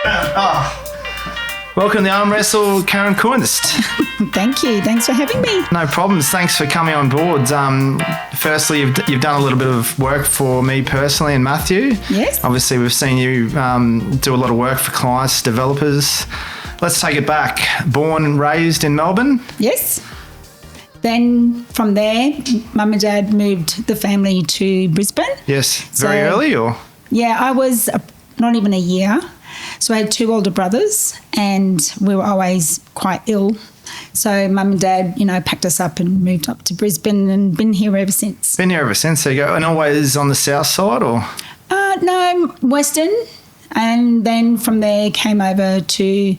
Welcome to the Arm Wrestle, Karen Kunst. Thank you. Thanks for having me. No problems. Thanks for coming on board. Firstly, you've done a little bit of work for me personally and Matthew. Yes. Obviously, we've seen you do a lot of work for clients, developers. Let's take it back. Born and raised in Melbourne? Yes. Then from there, Mum and Dad moved the family to Brisbane. Yes. Very early, or? Yeah, I was not even a year. So I had two older brothers and we were always quite ill. So Mum and Dad, packed us up and moved up to Brisbane and been here ever since. Been here ever since, there you go. And always on the south side, or? No, Western. And then from there came over to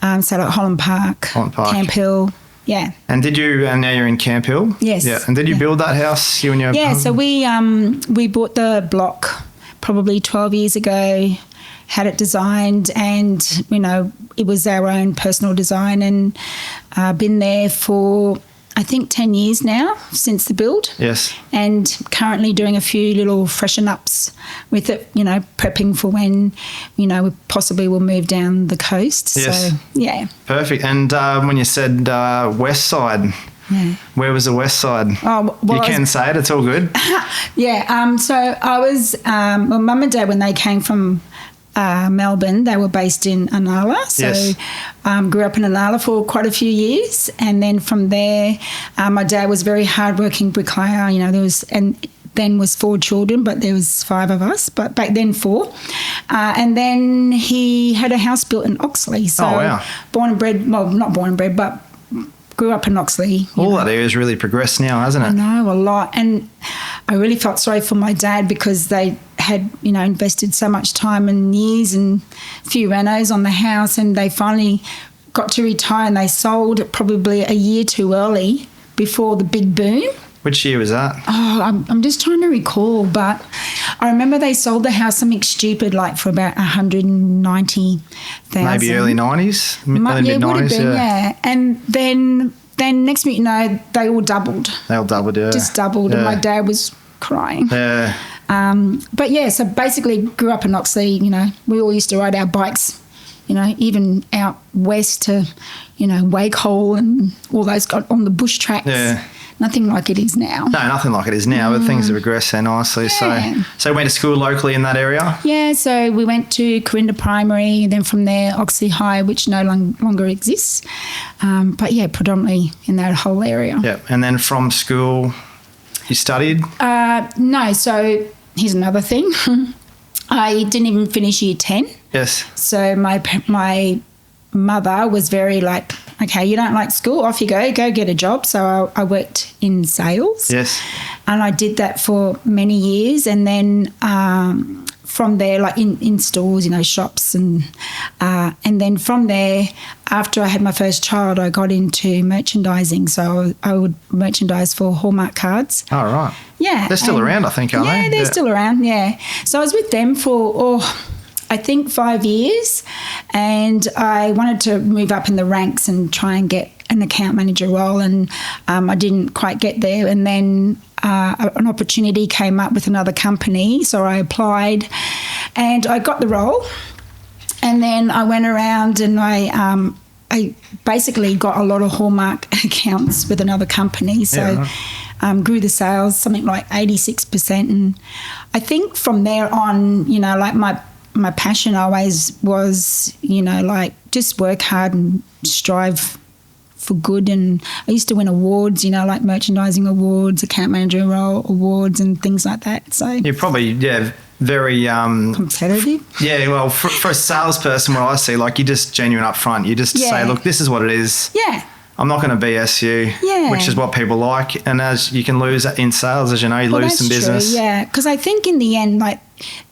Holland Park, Camp Hill. Yeah. And now you're in Camp Hill? Yes. Yeah. And did you build that house, you and your husband? So we bought the block probably 12 years ago, had it designed, and, it was our own personal design, and been there for, I think, 10 years now since the build. Yes. And currently doing a few little freshen ups with it, prepping for when, we possibly will move down the coast. Yes. So, yeah. Perfect. And when you said west side, yeah. Where was the west side? Oh, well, you can say it, it's all good. Yeah. So I was, Mum and Dad, when they came from Melbourne, they were based in Anala. So yes. Grew up in Anala for quite a few years. And then from there, my dad was very hardworking bricklayer. Then was 4 children, but there was 5 of us, but back then 4. And then he had a house built in Oxley. So wow. Born and bred, well, not born and bred, but grew up in Oxley. All that area's really progressed now, hasn't it? I know, a lot. And I really felt sorry for my dad because they had, invested so much time and years and a few renos on the house, and they finally got to retire and they sold probably a year too early before the big boom. Which year was that? Oh, I'm just trying to recall, but I remember they sold the house something stupid like for about 190,000. Maybe early 90s? Mid-90s, would have been, yeah. And then next minute, they all doubled. They all doubled, yeah. Just doubled, and my dad was crying. Yeah. But yeah, so basically grew up in Oxley, we all used to ride our bikes, even out west to, Wakehole and all those on the bush tracks. Yeah. Nothing like it is now. No, nothing like it is now, but things have regressed there nicely. Yeah. So went to school locally in that area? Yeah, so we went to Corinda Primary, then from there Oxley High, which no longer exists. But yeah, predominantly in that whole area. Yeah, and then from school you studied? No, so here's another thing. I didn't even finish year 10. Yes. So my mother was very like, okay, you don't like school, off you go get a job. So I worked in sales. Yes. And I did that for many years. And then from there, like in stores, shops. And then from there, after I had my first child, I got into merchandising. So I would merchandise for Hallmark cards. Oh, right. Yeah. They're still around, I think, aren't they? Yeah, they're still around, yeah. So I was with them for, I think 5 years, and I wanted to move up in the ranks and try and get an account manager role, and I didn't quite get there. And then an opportunity came up with another company, so I applied and I got the role. And then I went around and I basically got a lot of Hallmark accounts with another company, so grew the sales something like 86%. And I think from there on, like my passion always was, just work hard and strive for good. And I used to win awards, like merchandising awards, account manager role awards and things like that. So you're probably, very... competitive? Yeah, well, for a salesperson, what I see, like you just genuine up front. You just say, look, this is what it is. Yeah. I'm not going to BS you, which is what people like. And as you can lose in sales, as you know, you lose some business. True, yeah, because I think in the end, like,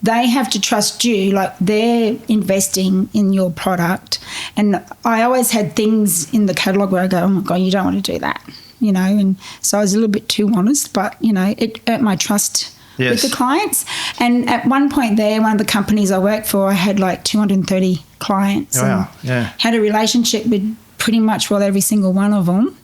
they have to trust you, like they're investing in your product. And I always had things in the catalogue where I go, oh my God, you don't want to do that, and so I was a little bit too honest, but, it earned my trust with the clients. And at one point there, one of the companies I worked for, I had like 230 clients. Wow, yeah. Had a relationship with pretty much every single one of them.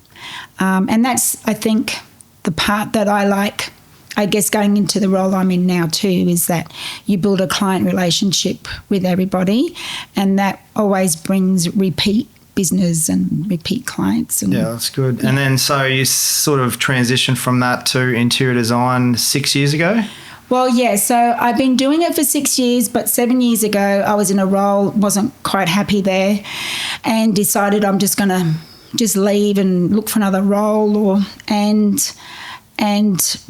And that's, I think, the part that I like I guess going into the role I'm in now too is that you build a client relationship with everybody, and that always brings repeat business and repeat clients. And, yeah, that's good. Yeah. And then so you sort of transitioned from that to interior design 6 years ago? Well, yeah, so I've been doing it for 6 years, but 7 years ago I was in a role, wasn't quite happy there, and decided I'm just going to just leave and look for another role and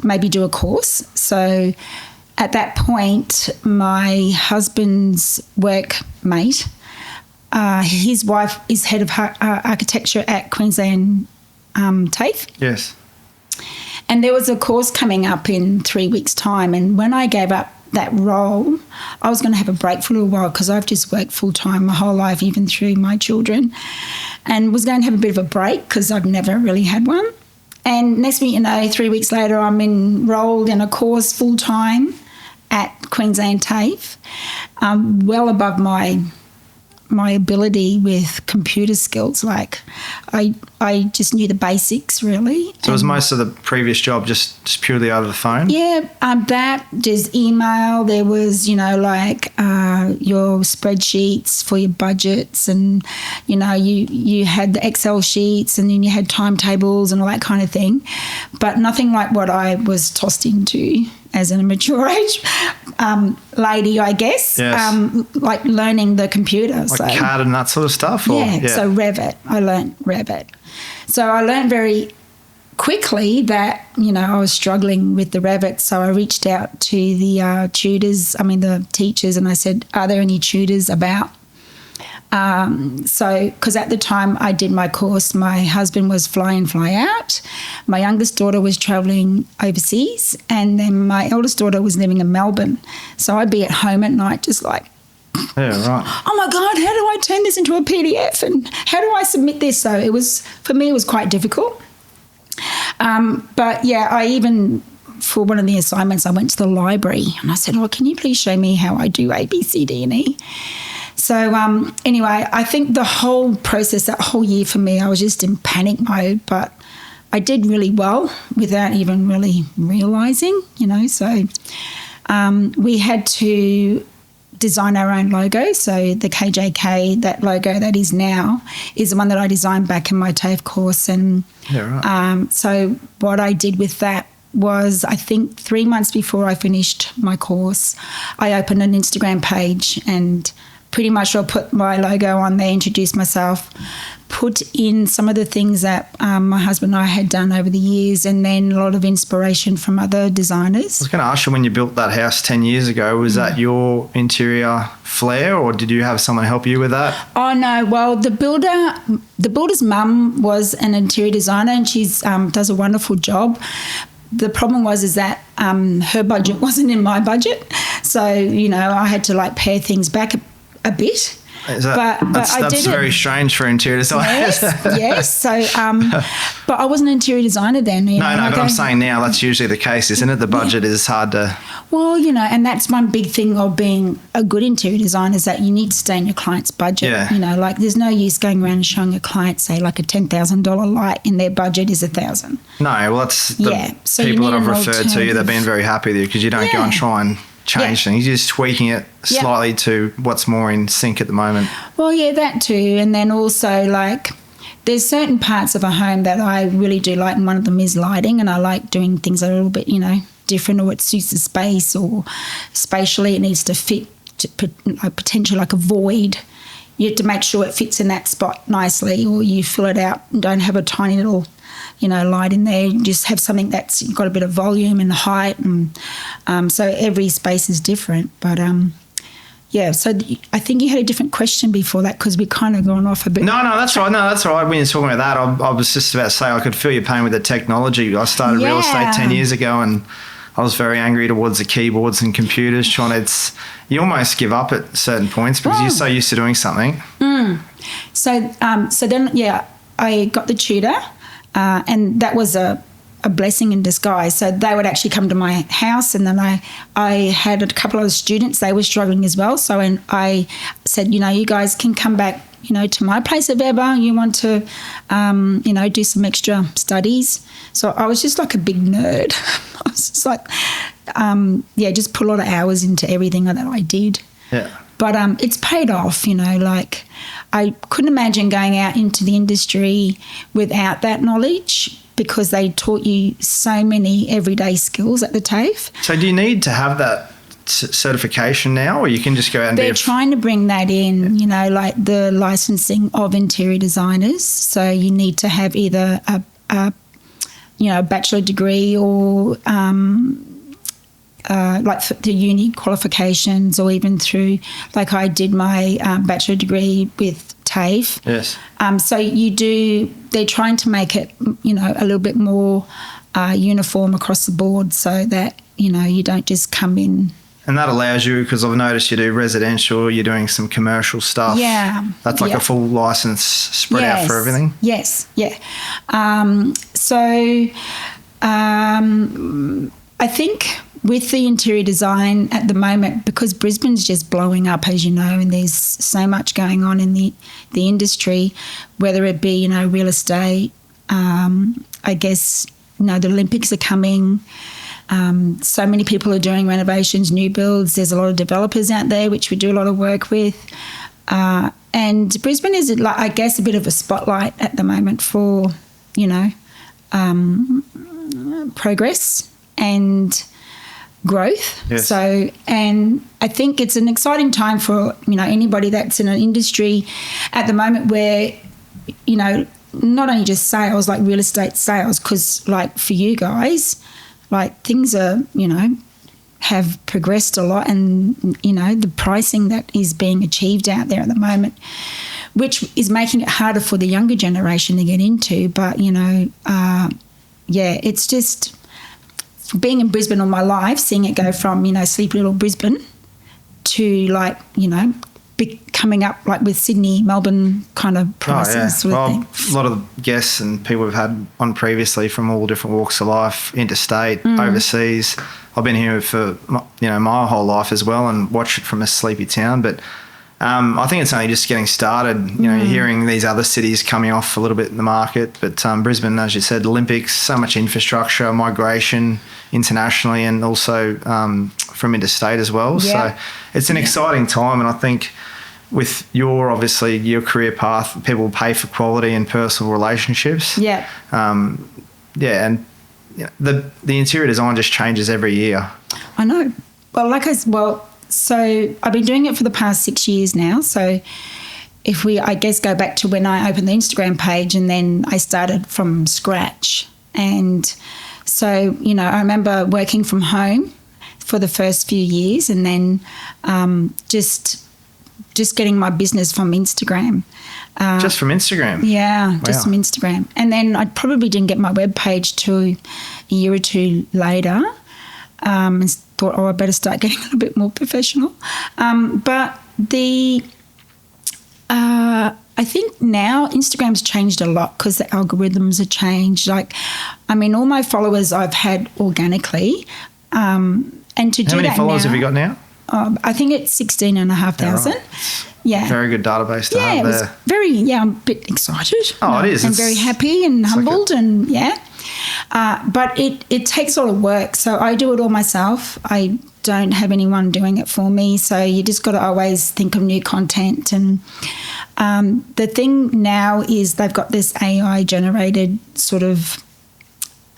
maybe do a course. So at that point, my husband's workmate, his wife is head of architecture at Queensland TAFE. Yes. And there was a course coming up in 3 weeks' time. And when I gave up that role, I was going to have a break for a little while because I've just worked full-time my whole life, even through my children, and was going to have a bit of a break because I've never really had one. And next thing you know, 3 weeks later, I'm enrolled in a course full-time at Queensland TAFE, well above my ability with computer skills. Like I just knew the basics, really. So was most of the previous job just purely over the phone? Yeah, that, just email. There was, your spreadsheets for your budgets, and, you had the Excel sheets, and then you had timetables and all that kind of thing. But nothing like what I was tossed into as an mature age lady, I guess. Yes. Like learning the computer. Like CAD and that sort of stuff? Yeah, so Revit. I learned Revit. So I learned very quickly that, I was struggling with the Revit. So I reached out to the the teachers, and I said, are there any tutors about? Because at the time I did my course, my husband was fly in, fly out. My youngest daughter was travelling overseas, and then my eldest daughter was living in Melbourne. So I'd be at home at night just like, yeah, right. Oh my God, how do I turn this into a PDF, and how do I submit this? So for me it was quite difficult. But yeah, I even, for one of the assignments, I went to the library and I said, can you please show me how I do A, B, C, D, and E? So anyway, I think the whole process, that whole year for me, I was just in panic mode, but I did really well without even really realising, So we had to design our own logo. So the KJK, that logo that is now, is the one that I designed back in my TAFE course. And yeah, right. So what I did with that was, I think 3 months before I finished my course, I opened an Instagram page, and pretty much I'll put my logo on there, introduce myself, put in some of the things that my husband and I had done over the years, and then a lot of inspiration from other designers. I was going to ask you, when you built that house 10 years ago, was that your interior flair, or did you have someone help you with that? Oh, no. Well, the builder's mum was an interior designer, and she's does a wonderful job. The problem is that her budget wasn't in my budget. So, I had to pare things back a bit. That's very strange for interior designers. Yes. So, but I wasn't an interior designer then. No, but I'm saying now that's usually the case, isn't it? The budget is hard to... Well, and that's one big thing of being a good interior designer, is that you need to stay in your client's budget. Yeah. There's no use going around and showing a client, say, a $10,000 light in their budget is $1,000. No, well, that's the people that I've referred to you, they've been very happy with you, because you don't go and try and change things. You're just tweaking it slightly to what's more in sync at the moment. Well, yeah, that too. And then also, there's certain parts of a home that I really do like, and one of them is lighting, and I like doing things a little bit, different, or it suits the space, or spatially it needs to fit, potentially like a void. You have to make sure it fits in that spot nicely, or you fill it out and don't have a tiny little light in there. You just have something that's got a bit of volume and height, and so every space is different. But so I think you had a different question before that, because we kind of gone off a bit. No, that's right. When you're talking about that, I was just about to say I could feel your pain with the technology. I started real estate 10 years ago, and I was very angry towards the keyboards and computers. You almost give up at certain points because you're so used to doing something. So then, I got the tutor, and that was a a blessing in disguise. So they would actually come to my house, and then I had a couple of students, they were struggling as well. So I said, you guys can come back, to my place if ever you want to, do some extra studies. So I was just like a big nerd. I was just like, just put a lot of hours into everything that I did. Yeah. But it's paid off, like I couldn't imagine going out into the industry without that knowledge, because they taught you so many everyday skills at the TAFE. So do you need to have that certification now, or you can just go out and They're trying to bring that in, like the licensing of interior designers. So you need to have either a bachelor degree or like the uni qualifications, or even through, like I did my bachelor degree with TAFE. Yes. So they're trying to make it, a little bit more uniform across the board, so that, you don't just come in. And that allows you, because I've noticed you do residential, you're doing some commercial stuff. Yeah. That's like a full license spread out for everything. Yes, yeah. I think with the interior design at the moment, because Brisbane's just blowing up, as you know, and there's so much going on in the industry, whether it be, real estate, I guess, the Olympics are coming. So many people are doing renovations, new builds. There's a lot of developers out there, which we do a lot of work with. And Brisbane is, I guess, a bit of a spotlight at the moment for, progress and growth. Yes. So, and I think it's an exciting time for, anybody that's in an industry at the moment where, not only just sales, like real estate sales, because like for you guys, like things are, have progressed a lot, and, the pricing that is being achieved out there at the moment, which is making it harder for the younger generation to get into. But, it's just being in Brisbane all my life, seeing it go from, sleepy little Brisbane to like, coming up like with Sydney, Melbourne kind of prices. Sort of thing. A lot of the guests and people we've had on previously from all different walks of life, interstate, overseas. I've been here for, my whole life as well, and watched it from a sleepy town. But I think it's only just getting started. You're hearing these other cities coming off a little bit in the market. But Brisbane, as you said, Olympics, so much infrastructure, migration internationally, and also from interstate as well. Yeah. So it's an exciting time. And I think with your career path, people pay for quality and personal relationships. Yeah. And the interior design just changes every year. I know. So I've been doing it for the past 6 years now. So if we, I guess, go back to when I opened the Instagram page, and then I started from scratch. And so, I remember working from home for the first few years, and then just getting my business from Instagram. Just from Instagram? Yeah, wow. Just from Instagram. And then I probably didn't get my webpage till a year or two later. And thought, I better start getting a little bit more professional. But I think now Instagram's changed a lot, because the algorithms have changed. Like, all my followers I've had organically. And to do that now. How many followers have you got now? I think it's 16,500. Right. Yeah. Very good database to have there. I'm a bit excited. Oh, it is. And very happy and humbled but it takes a lot of work. So I do it all myself. I don't have anyone doing it for me. So you just got to always think of new content. And the thing now is they've got this AI generated sort of,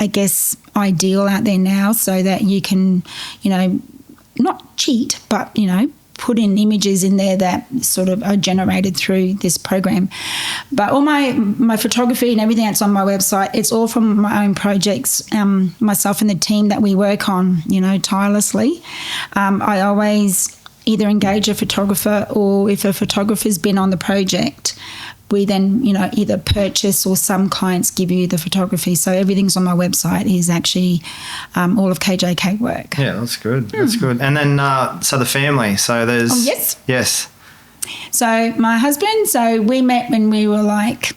I guess, ideal out there now, so that you can, not cheat, but, put in images in there that sort of are generated through this program. But all my photography and everything that's on my website, it's all from my own projects, myself and the team that we work on, tirelessly. I always either engage a photographer, or if a photographer's been on the project, we then, either purchase, or some clients give you the photography. So everything's on my website is actually all of KJK work. Yeah, that's good. That's good. And then, so the family. So there's... Oh, yes. Yes. So my husband, so we met when we were like,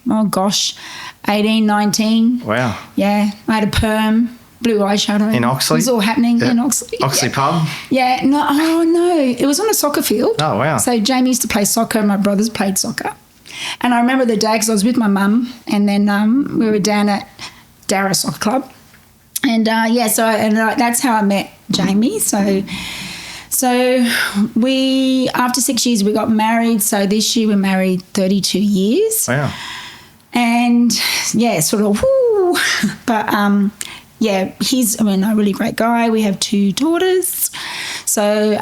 18, 19. Wow. Yeah, I had a perm, blue eyeshadow. In Oxley? It was all happening in Oxley. Oxley pub? Yeah, no. It was on a soccer field. Oh, wow. So Jamie used to play soccer, my brothers played soccer. And I remember the day because I was with my mum, and then we were down at Darra Soccer Club. And that's how I met Jamie. So we, after 6 years, we got married. So this year we're married 32 years. Wow. And yeah, sort of, whoo. But he's, a really great guy. We have 2 daughters. So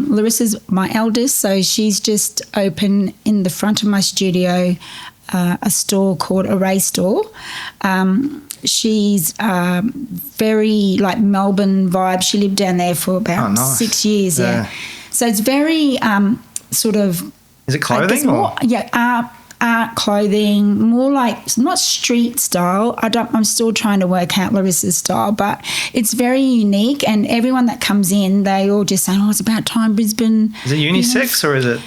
Larissa's my eldest. So she's just opened in the front of my studio a store called Array Store. She's very like Melbourne vibe. She lived down there for about 6 years. Yeah. So it's very sort of. Is it clothing? Art clothing, more like not street style. I'm still trying to work out Larissa's style, but it's very unique. And everyone that comes in, they all just say, "Oh, it's about time, Brisbane." Is it unisex or is it?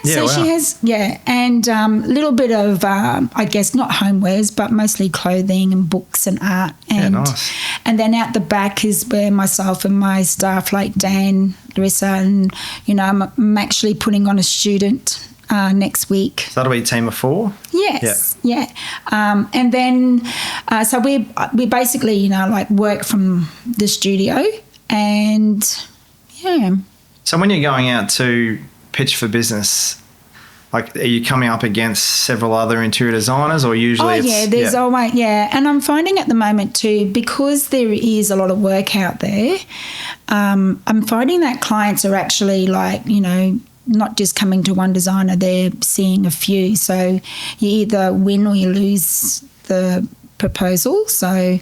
Yeah, so she has, and a little bit of, I guess, not homewares, but mostly clothing and books and art. And, nice. And then out the back is where myself and my staff, like Dan, Larissa, and, I'm actually putting on a student next week. So that'll be a team of 4? Yes, yeah. And then, so we basically, work from the studio and, yeah. So when you're going out to pitch for business, like, are you coming up against several other interior designers, or usually there's always, and I'm finding at the moment too, because there is a lot of work out there, I'm finding that clients are actually not just coming to one designer, they're seeing a few. So you either win or you lose the proposal. So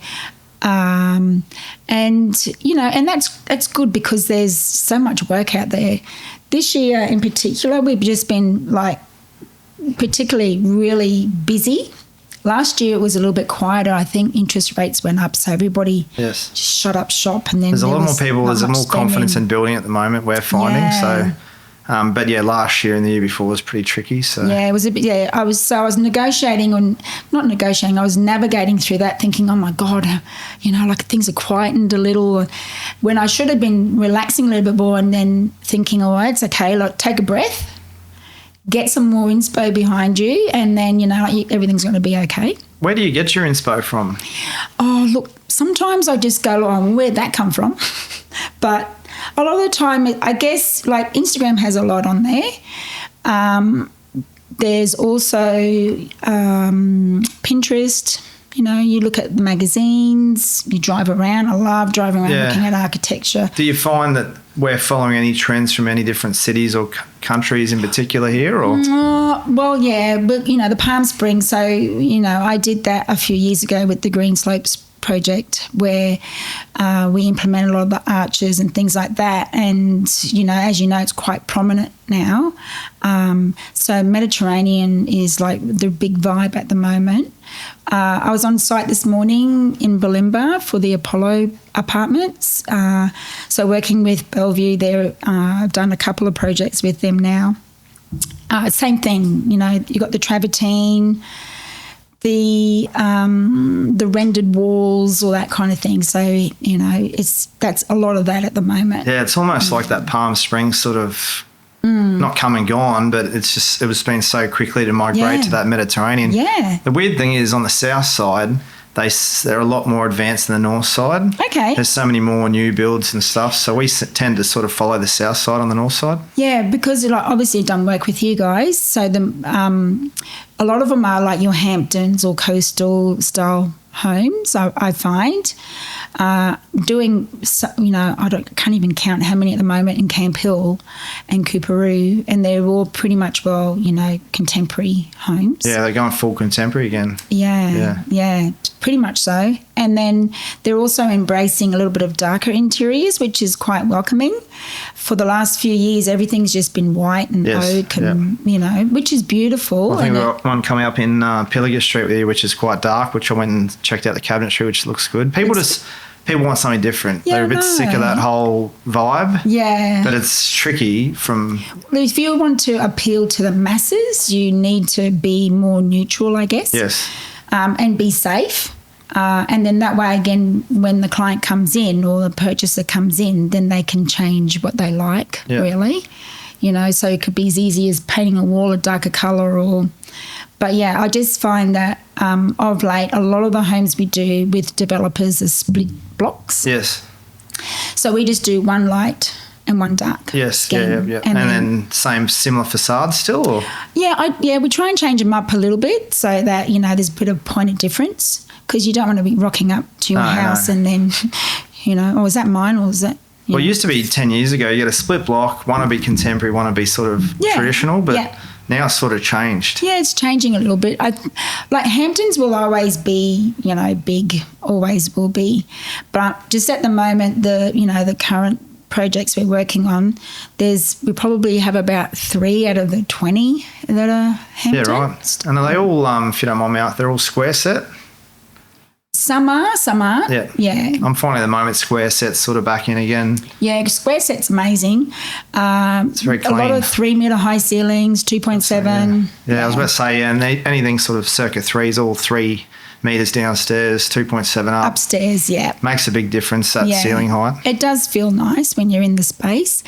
and that's good because there's so much work out there. This year in particular, we've just been particularly really busy. Last year it was a little bit quieter. I think interest rates went up, so everybody just shut up shop. And then there's a lot more people. There's more confidence in building at the moment. We're finding so. But last year and the year before was pretty tricky. So it was a bit. Yeah, I was negotiating I was navigating through that, thinking, oh my God, things are quietened a little, when I should have been relaxing a little bit more, and then thinking, oh, it's okay. Take a breath, get some more inspo behind you, and then everything's going to be okay. Where do you get your inspo from? Oh, look, sometimes I just go, where'd that come from? But a lot of the time, I guess, Instagram has a lot on there. There's also Pinterest. You look at the magazines, you drive around. I love driving around looking at architecture. Do you find that we're following any trends from any different cities or countries in particular here? Or? But the Palm Springs. So, I did that a few years ago with the Green Slopes project, where we implemented a lot of the arches and things like that, and as it's quite prominent now. So Mediterranean is the big vibe at the moment. I was on site this morning in Bulimba for the Apollo apartments, so working with Bellevue there. I've done a couple of projects with them now. Same thing, you got the travertine, the rendered walls, all that kind of thing. So, that's a lot of that at the moment. Yeah, it's almost like that Palm Springs sort of not come and gone, but it was been so quickly to migrate to that Mediterranean. Yeah. The weird thing is on the south side, they're a lot more advanced than the north side. Okay. There's so many more new builds and stuff, so we tend to sort of follow the south side on the north side. Yeah, because obviously I've done work with you guys, so a lot of them are your Hamptons or coastal style homes. I find doing, can't even count how many at the moment in Camp Hill and Coorparoo, and they're all pretty much contemporary homes. Yeah, they're going full contemporary again. Yeah, pretty much so. And then they're also embracing a little bit of darker interiors, which is quite welcoming. For the last few years, everything's just been white and oak, and which is beautiful. I think we've got one coming up in Pilliga Street with you, which is quite dark, which I went and checked out the cabinetry, which looks good. People just people want something different. Yeah, They're a bit sick of that whole vibe. Yeah. But it's tricky from... If you want to appeal to the masses, you need to be more neutral, I guess. Yes. And be safe. And then that way, again, when the client comes in or the purchaser comes in, then they can change what they like, really. You know, so it could be as easy as painting a wall a darker colour or... But, yeah, I just find that of late, a lot of the homes we do with developers are split blocks. Yes. So we just do one light and one dark. Yes, scheme. yeah. And then similar facades still? Or? Yeah, we try and change them up a little bit so that, you know, there's a bit of point of difference because you don't want to be rocking up to your house and then, you know, oh, is that mine or is that... Well, it used to be 10 years ago, you get a split block, one would be contemporary, one would be sort of traditional, but now it's sort of changed. Yeah, it's changing a little bit. Like Hamptons will always be, you know, big, always will be. But just at the moment, the current projects we're working on, we probably have about 3 out of the 20 that are Hamptons. Yeah, right. And are they all, if you don't mind me out, they're all square set? Some are. Yeah. I'm finding at the moment square set's sort of back in again. Yeah, square set's amazing. It's very clean. A lot of 3 metre high ceilings, 2.7. Yeah, I was about to say, and anything sort of circa 3 is all 3 metres downstairs, 2.7 up. Upstairs, yeah. Makes a big difference, that ceiling height. It does feel nice when you're in the space.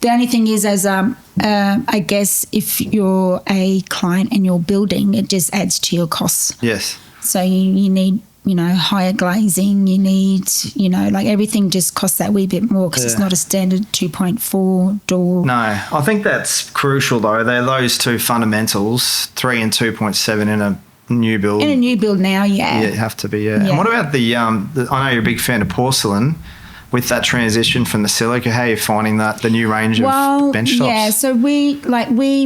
The only thing is, I guess, if you're a client and you're building, it just adds to your costs. Yes. So you need... you know, higher glazing, you need, you know, like everything just costs that wee bit more because it's not a standard 2.4 door. No, I think that's crucial though. They're those two fundamentals, 3 and 2.7 in a new build. In a new build now, yeah. Yeah, you have to be, yeah. And what about I know you're a big fan of porcelain. With that transition from the silica, how are you finding that, the new range of bench tops? Yeah, so we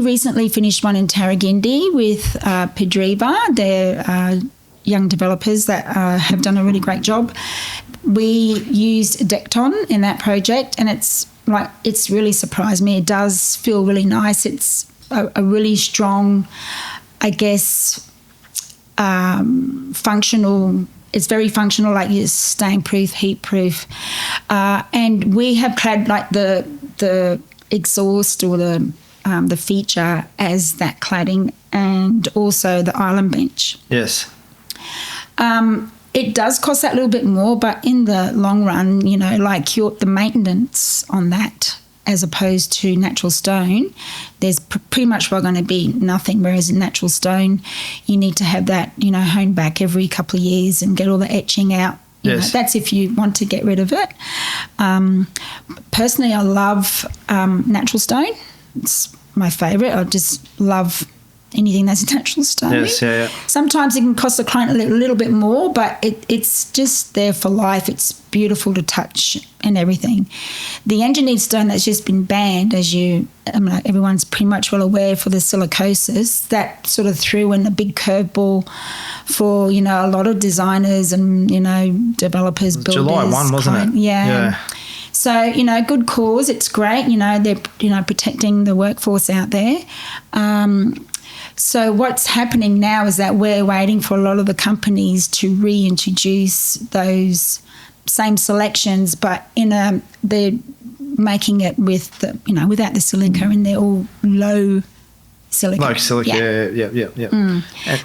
recently finished one in Tarragindi with Pedriva. They're young developers that have done a really great job. We used Decton in that project and it's really surprised me. It does feel really nice. It's a really strong, I guess, functional. It's very functional, like it's stain-proof, heat-proof. And we have clad like the exhaust or the feature as that cladding and also the island bench. Yes. It does cost that little bit more, but in the long run, you know, like the maintenance on that as opposed to natural stone, there's pretty much going to be nothing, whereas in natural stone, you need to have that, you know, honed back every couple of years and get all the etching out. You know, that's if you want to get rid of it. Personally, I love natural stone. It's my favourite. I just love anything that's natural stone. Yes, yeah. Sometimes it can cost the client a little bit more, but it's just there for life. It's beautiful to touch and everything. The engineered stone that's just been banned, everyone's pretty much well aware for the silicosis, that sort of threw in a big curveball for, you know, a lot of designers and, you know, developers, builders. July 1, wasn't it? Yeah. So, you know, good cause. It's great. You know, they're, you know, protecting the workforce out there. So what's happening now is that we're waiting for a lot of the companies to reintroduce those same selections, but they're making it with the, you know, without the silica, and they're all low silica. Low silica, yeah.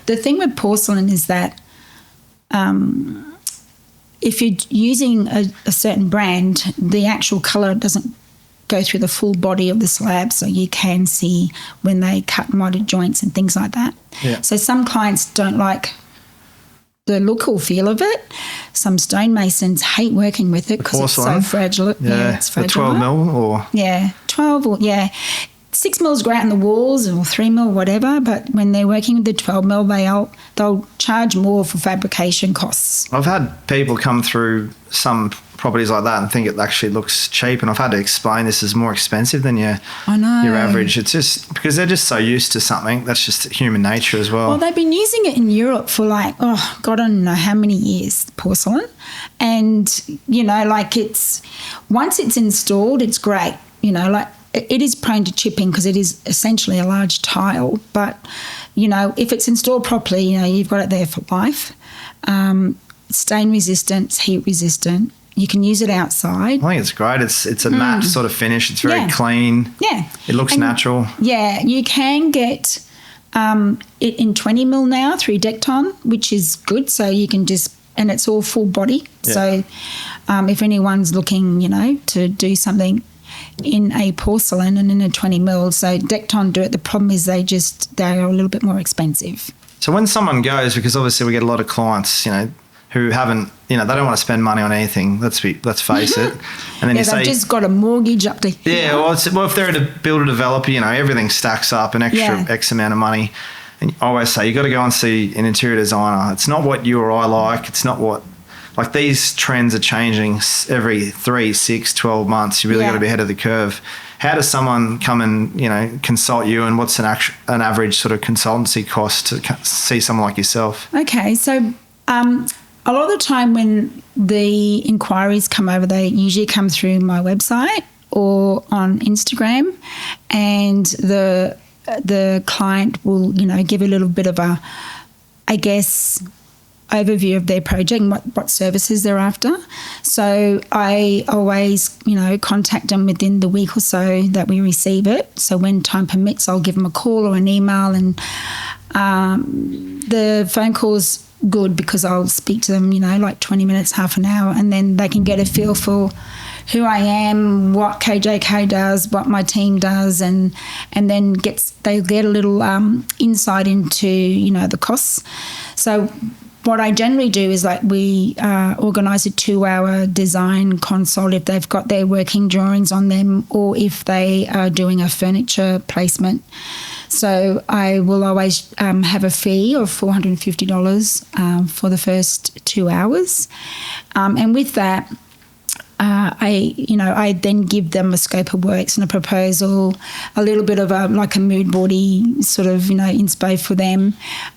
The thing with porcelain is that if you're using a certain brand, the actual colour doesn't go through the full body of the slab, so you can see when they cut modded joints and things like that. Yeah. So some clients don't like the look or feel of it. Some stonemasons hate working with it because it's so fragile. Yeah, it's fragile. The 12 mil or? Yeah, 12 or, 6 mils great in the walls or 3 mil, whatever, but when they're working with the 12 mil, they'll charge more for fabrication costs. I've had people come through some properties like that and think it actually looks cheap, and I've had to explain this is more expensive than your average. It's just because they're just so used to something. That's just human nature as well. Well, they've been using it in Europe for I don't know how many years, porcelain. And, you know, like once it's installed, it's great. You know, like it is prone to chipping because it is essentially a large tile. But, you know, if it's installed properly, you know, you've got it there for life. Stain resistant, heat resistant. You can use it outside. I think it's great. It's a matte sort of finish. It's very clean. Yeah. It looks natural. Yeah, you can get it in 20 mil now through Decton, which is good. So you can and it's all full body. Yeah. So if anyone's looking, to do something in a porcelain and in a 20 mil, so Decton do it. The problem is they are a little bit more expensive. So when someone goes, because obviously we get a lot of clients, who haven't, they don't want to spend money on anything. Let's face it. And then they've just got a mortgage up to. Yeah, well, if they're a builder developer, everything stacks up an extra X amount of money. And I always say you got to go and see an interior designer. It's not what you or I like. It's not what. Like, these trends are changing every 3, 6, 12 months. You really got to be ahead of the curve. How does someone come and, consult you, and what's an average sort of consultancy cost to see someone like yourself? Okay, so a lot of the time when the inquiries come over, they usually come through my website or on Instagram, and the client will, give a little bit of a, I guess, overview of their project and what services they're after. So I always, contact them within the week or so that we receive it. So when time permits, I'll give them a call or an email, and the phone call's good because I'll speak to them, like 20 minutes, half an hour, and then they can get a feel for who I am, what KJK does, what my team does, and then they get a little insight into, the costs. So what I generally do is, like, we organise a 2-hour design consult if they've got their working drawings on them, or if they are doing a furniture placement. So I will always have a fee of $450 for the first 2 hours. And with that, I then give them a scope of works and a proposal, a little bit of a mood boardy sort of, inspo for them,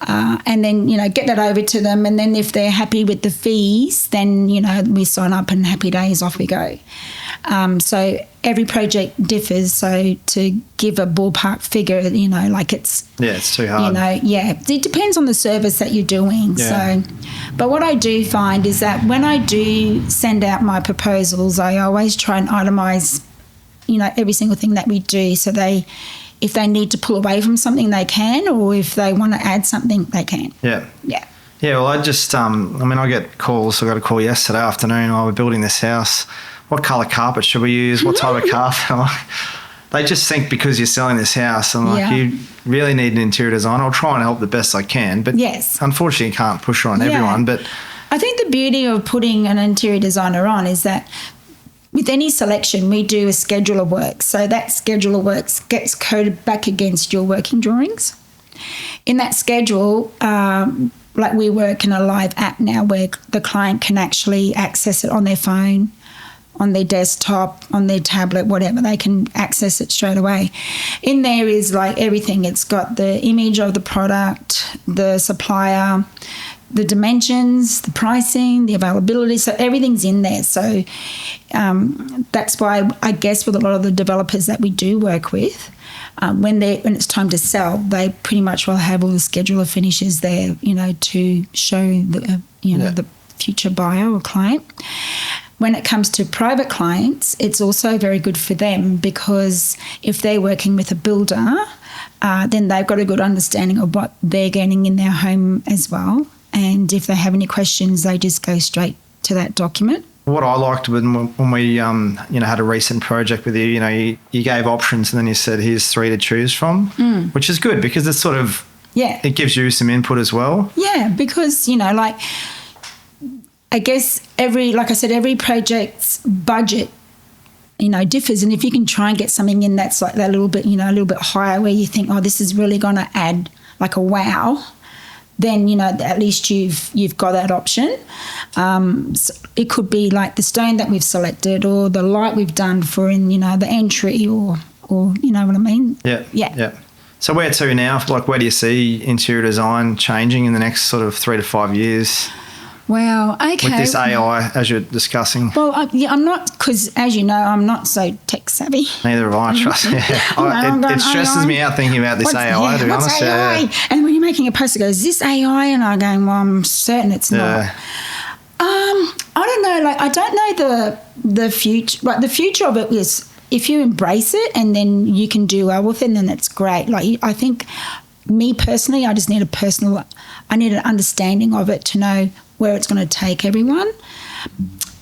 and then, get that over to them. And then if they're happy with the fees, then, we sign up and happy days, off we go. So every project differs. So to give a ballpark figure, it's... Yeah, it's too hard. It depends on the service that you're doing. Yeah. So, but what I do find is that when I do send out my proposals, I always try and itemise, every single thing that we do. So if they need to pull away from something, they can, or if they want to add something, they can. Yeah. Yeah. Yeah, well, I just, I get calls. I got a call yesterday afternoon. We're building this house. What colour carpet should we use? What type of carpet? They just think because you're selling this house, I'm like, you really need an interior designer. I'll try and help the best I can, but unfortunately you can't push it on everyone. But I think the beauty of putting an interior designer on is that with any selection, we do a schedule of work. So that schedule of works gets coded back against your working drawings. In that schedule, we work in a live app now where the client can actually access it on their phone, on their desktop, on their tablet, whatever. They can access it straight away. In there is everything. It's got the image of the product, the supplier, the dimensions, the pricing, the availability. So everything's in there. So that's why I guess with a lot of the developers that we do work with, when it's time to sell, they pretty much will have all the schedule of finishes there, to show the future buyer or client. When it comes to private clients, it's also very good for them because if they're working with a builder, then they've got a good understanding of what they're getting in their home as well. And if they have any questions, they just go straight to that document. What I liked when we had a recent project with you, you gave options and then you said, here's 3 to choose from, which is good because it's sort of, it gives you some input as well. Yeah, because, I guess every project's budget, differs. And if you can try and get something in that's like that little bit, a little bit higher where you think, oh, this is really going to add like a wow, then, at least you've got that option. So it could be like the stone that we've selected or the light we've done for the entry or you know what I mean? Yeah. So where to now? Where do you see interior design changing in the nest sort of 3 to 5 years? Well, okay. With this AI, as you're discussing. Well, I'm not, because as you know, I'm not so tech savvy. Neither have I, trust me. It stresses me out thinking about this AI, to be honest. What's AI? Yeah. And when you're making a post, it goes, is this AI? And I'm going, well, I'm certain it's not. don't know. Like, I don't know the future. But the future of it is if you embrace it and then you can do well with it, then it's great. Like, I think me personally, I just need I need an understanding of it to know where it's going to take everyone.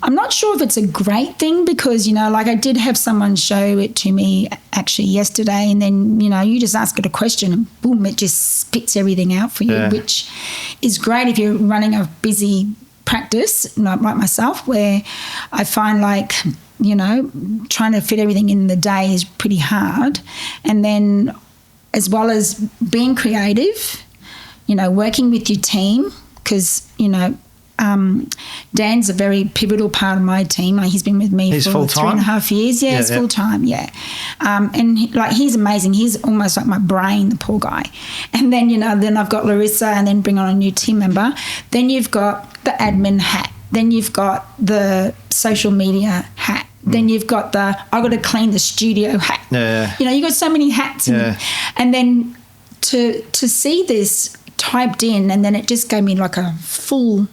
I'm not sure if it's a great thing because, you know, like I did have someone show it to me actually yesterday, and then, you know, you just ask it a question and boom, it just spits everything out for you, which is great if you're running a busy practice, like myself, where I find like, you know, trying to fit everything in the day is pretty hard. And then as well as being creative, you know, working with your team because, you know, Dan's a very pivotal part of my team. He's been with me for 3.5 years. Yeah, he's full-time, and he's amazing. He's almost like my brain, the poor guy. And then, you know, then I've got Larissa and then bring on a new team member. Then you've got the admin hat. Then you've got the social media hat. Then you've got I've got to clean the studio hat. Yeah. You know, you've got so many hats. And then to see this typed in, and then it just gave me like a full...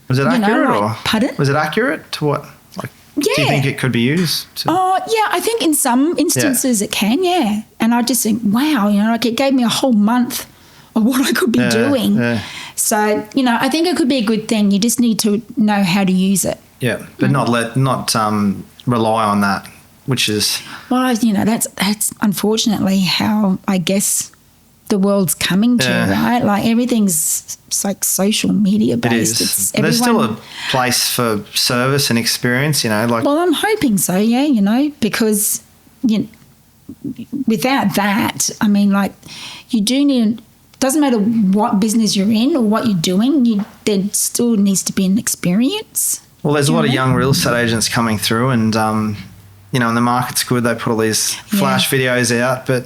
Was it accurate pardon? Was it accurate to what? Like, do you think it could be used? I think in some instances it can, And I just think, wow, you know, like it gave me a whole month of what I could be doing. Yeah. So, you know, I think it could be a good thing. You just need to know how to use it. Yeah, but not rely on that, which is... Well, you know, that's unfortunately how I guess the world's coming to, right? Like everything's like social media based. It is. There's still a place for service and experience, you know. Like, well, I'm hoping so, you know, because without that, I mean, like you do need. Doesn't matter what business you're in or what you're doing, there still needs to be an experience. Well, there's a lot of young real estate agents coming through, and you know, and the market's good. They put all these flash videos out, but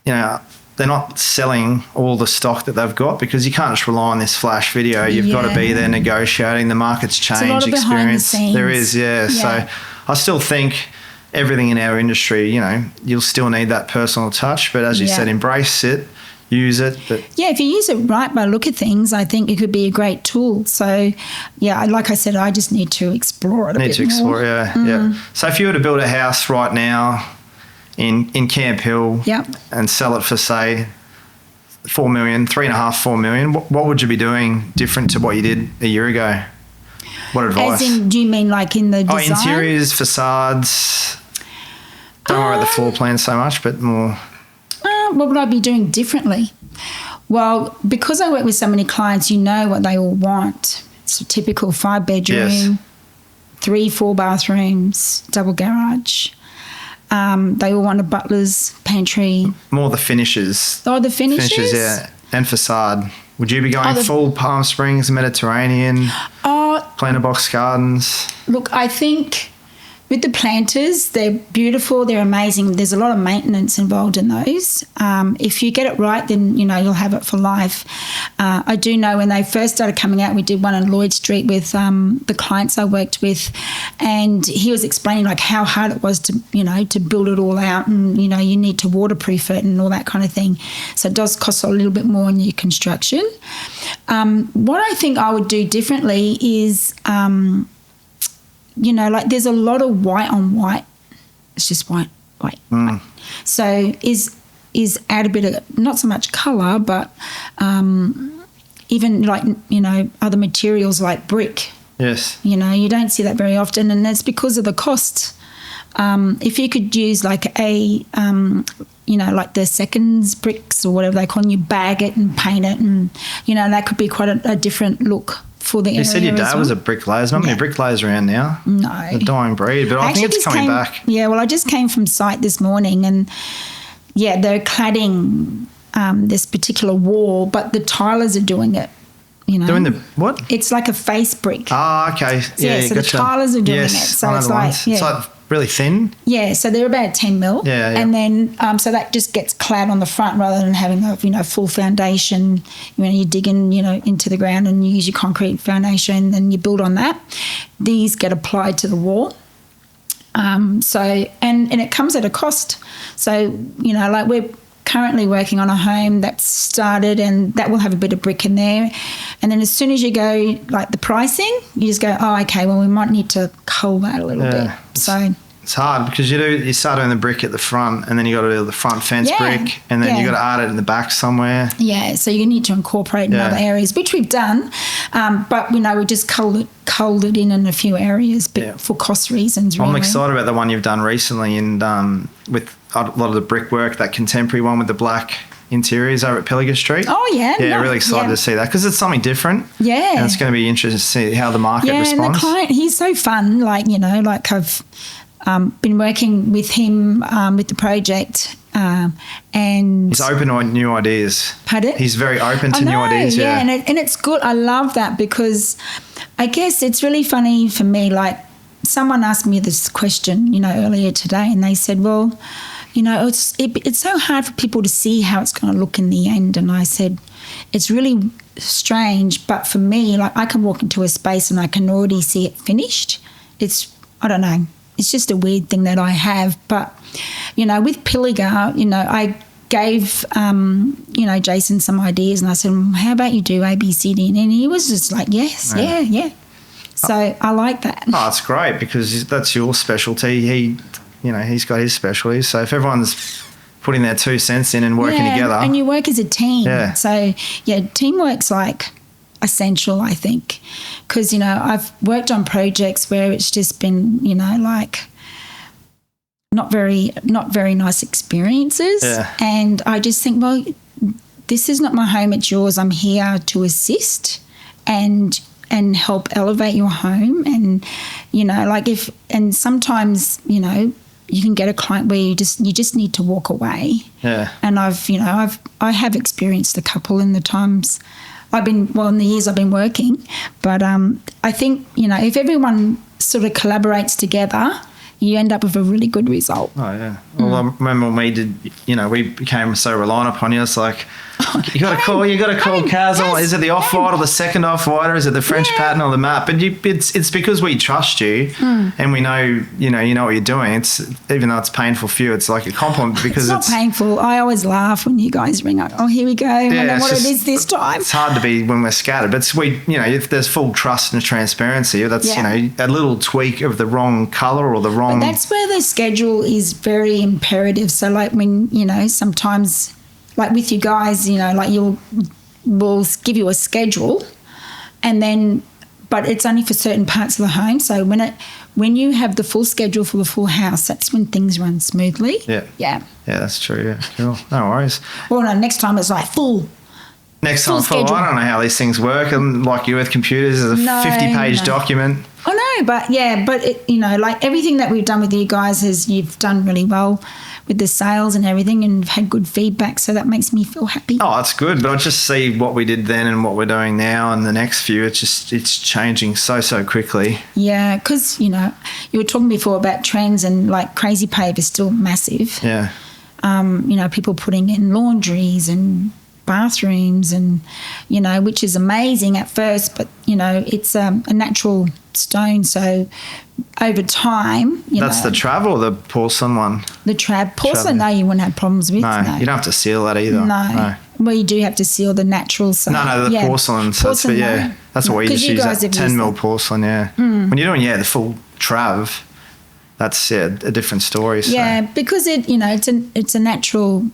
you know, they're not selling all the stock that they've got because you can't just rely on this flash video. You've got to be there negotiating. The market's changed. It's a lot of experience. Behind the scenes. There is, So I still think everything in our industry, you know, you'll still need that personal touch. But as you said, embrace it, use it. But if you use it right by the look of things, I think it could be a great tool. So, like I said, I just need to explore it a bit more. Yeah. So if you were to build a house right now in Camp Hill and sell it for, say, $4 million, $4 million, what would you be doing different to what you did a year ago? What advice? As in, do you mean like in the design? Interiors, facades. Don't worry about the floor plan so much, but more. What would I be doing differently? Well, because I work with so many clients, you know what they all want. It's a typical 5-bedroom, 3-4 bathrooms, double garage. They all want a butler's pantry. More the finishes. Oh, the finishes? Finishes, and facade. Would you be going full Palm Springs, Mediterranean, planter box gardens? Look, I think with the planters, they're beautiful, they're amazing. There's a lot of maintenance involved in those. If you get it right, then, you know, you'll have it for life. I do know when they first started coming out, we did one on Lloyd Street with the clients I worked with, and he was explaining like how hard it was to, you know, to build it all out, and, you know, you need to waterproof it and all that kind of thing. So it does cost a little bit more in your construction. What I think I would do differently is... you know, like there's a lot of white on white. It's just white. So is add a bit of, not so much colour, but even like, you know, other materials like brick. Yes. You know, you don't see that very often, and that's because of the cost. If you could use like a, you know, like the seconds bricks or whatever they call them, you bag it and paint it, and, you know, that could be quite a different look for the area. You said your dad was a bricklayer. There's not many bricklayers around now. No. A dying breed, but I think it's coming back. Yeah, well, I just came from site this morning, and, they're cladding this particular wall, but the tilers are doing it, you know. Doing the what? It's like a face brick. Ah, okay. Yeah, so the tilers are doing it. So it's like, It's like really thin? Yeah, so they're about 10 mil. Yeah. And then, so that just gets clad on the front rather than having a, you know, full foundation. You know, you dig in, you know, into the ground and you use your concrete foundation and you build on that. These get applied to the wall. So, and it comes at a cost. So, you know, like we're currently working on a home that's started, and that will have a bit of brick in there. And then as soon as you go, like the pricing, you just go, oh, okay, well, we might need to cull that a little bit. So it's hard because you start doing the brick at the front, and then you got to do the front fence brick, and then you got to add it in the back somewhere. Yeah, so you need to incorporate in other areas, which we've done, but we just culled it in a few areas, but for cost reasons. Really. I'm excited about the one you've done recently, and with a lot of the brickwork, that contemporary one with the black interiors over at Pilliga Street. Oh, yeah. Yeah, really excited to see that because it's something different. Yeah. And it's going to be interesting to see how the market responds. Yeah, and the client, he's so fun. Like, I've been working with him with the project, and he's open to new ideas. Pardon? He's very open to new ideas. Yeah, and it's good. I love that because I guess it's really funny for me. Like, someone asked me this question, earlier today, and they said, well, it's so hard for people to see how it's going to look in the end. And I said, it's really strange, but for me, like, I can walk into a space and I can already see it finished. I don't know. It's just a weird thing that I have. But, with Pilliga, I gave, Jason some ideas, and I said, well, how about you do A, B, C, D? And he was just like, yes, yeah. So I like that. Oh, it's great because that's your specialty. He's got his specialty. So if everyone's putting their 2 cents in and working together. And you work as a team. Yeah. So, teamwork's like essential, I think, because, I've worked on projects where it's just been, like not very nice experiences. Yeah. And I just think, well, this is not my home, it's yours. I'm here to assist and help elevate your home. And, and sometimes, you can get a client where you just need to walk away. Yeah. And I have experienced a couple in the times in the years I've been working. But I think, if everyone sort of collaborates together, you end up with a really good result. Oh, yeah. Well, I remember when we did, we became so reliant upon you. It's like, you got to call Kaz. Is it the off-white or the second off-white, or is it the French pattern or the matte? But it's because we trust you and we know, you know what you're doing. It's, even though it's painful for you, it's like a compliment because it's not painful. I always laugh when you guys ring up. Oh, here we go. I know what it is this time. It's hard to be when we're scattered, but if there's full trust and transparency, that's, a little tweak of the wrong colour or the wrong. But that's where the schedule is very imperative. So like when, sometimes like with you guys, like we'll give you a schedule but it's only for certain parts of the home. So when you have the full schedule for the full house, that's when things run smoothly. Yeah. Yeah. Yeah, that's true. Yeah, cool. No worries. Well, no, next time it's like full. Next time, I don't know how these things work. And like you with computers, it's a 50-page document. I know, but like everything that we've done with you guys you've done really well with the sales and everything, and had good feedback. So that makes me feel happy. Oh, that's good. But I just see what we did then and what we're doing now and the next few. It's changing so quickly. Yeah, because you were talking before about trends, and like Crazy Pave is still massive. Yeah. People putting in laundries and bathrooms and which is amazing at first, but it's a natural stone, so over time that's the trab or the porcelain one? The porcelain, no, you wouldn't have problems with. No, you don't have to seal that either. No. Well, you do have to seal the natural side. The porcelain, so that's what we just use, that 10 mil porcelain. When you're doing the full trab, that's a different story. So. Because it's a natural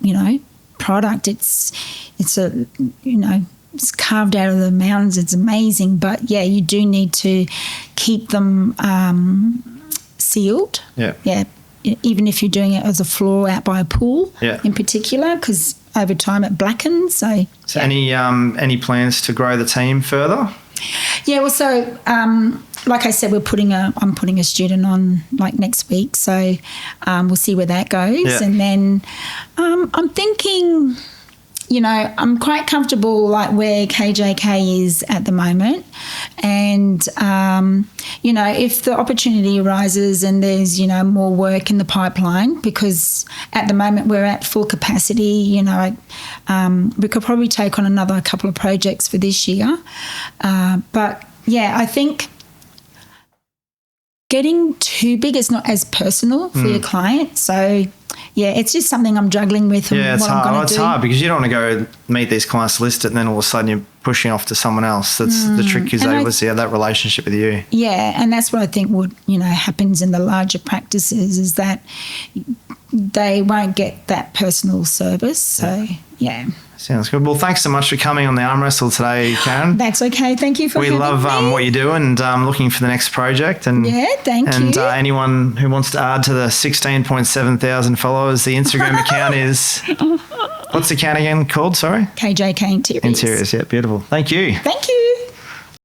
product. It's it's carved out of the mountains. It's amazing, but you do need to keep them sealed. Yeah. Even if you're doing it as a floor out by a pool, in particular, because over time it blackens. So any plans to grow the team further? Yeah, well, so like I said, I'm putting a student on like next week, so we'll see where that goes, and then I'm thinking, I'm quite comfortable like where KJK is at the moment, and if the opportunity arises and there's more work in the pipeline, because at the moment we're at full capacity, we could probably take on another couple of projects for this year, but I think getting too big is not as personal for your client. So, it's just something I'm juggling with. And Yeah, it's what hard. I'm Well, going to it's do. hard because you don't want to go meet these clients, list it, and then all of a sudden you're pushing off to someone else. That's the trick is And they I- obviously have that relationship with you. Yeah, and that's what I think would, happens in the larger practices is that they won't get that personal service. So, yeah. Sounds good. Well, thanks so much for coming on the Arm Wrestle today, Karen. That's okay. Thank you for We having love me. what you do and looking for the next project. And Yeah, thank and, you. anyone who wants to add to the 16.7 thousand followers, the Instagram account is... What's the account again called? Sorry? KJK Interiors. Interiors. Yeah, beautiful. Thank you. Thank you.